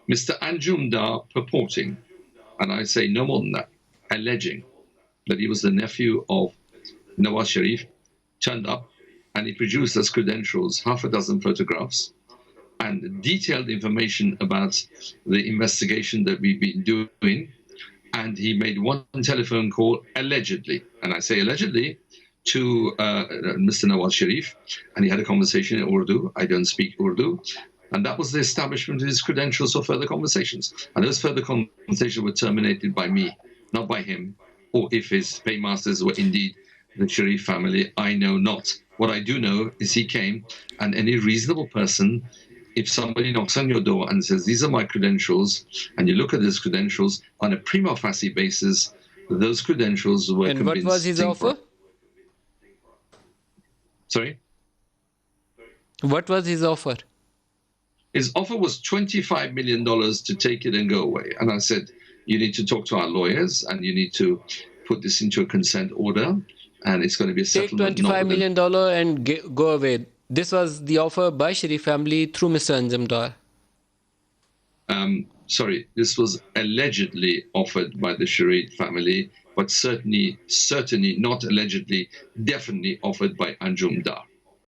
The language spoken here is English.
Mr. Anjum Dar purporting, and I say no more than that, alleging that he was the nephew of Nawaz Sharif, turned up and he produced as credentials half a dozen photographs and detailed information about the investigation that we've been doing. And he made one telephone call, allegedly, and I say allegedly, to Mr. Nawaz Sharif, and he had a conversation in Urdu. I don't speak Urdu. And that was the establishment of his credentials for further conversations. And those further conversations were terminated by me, not by him, or if his paymasters were indeed the Sharif family, I know not. What I do know is he came, and any reasonable person, if somebody knocks on your door and says, these are my credentials, and you look at those credentials on a prima facie basis, those credentials were And what was his offer? Sorry? What was his offer? His offer was $25 million to take it and go away. And I said, you need to talk to our lawyers and you need to put this into a consent order. And it's going to be a settlement. Take $25 million and go away. This was the offer by Sharif family through Mr. Anjum Dar. Sorry, this was allegedly offered by the Sharif family, but certainly not allegedly, definitely offered by Anjum Dar.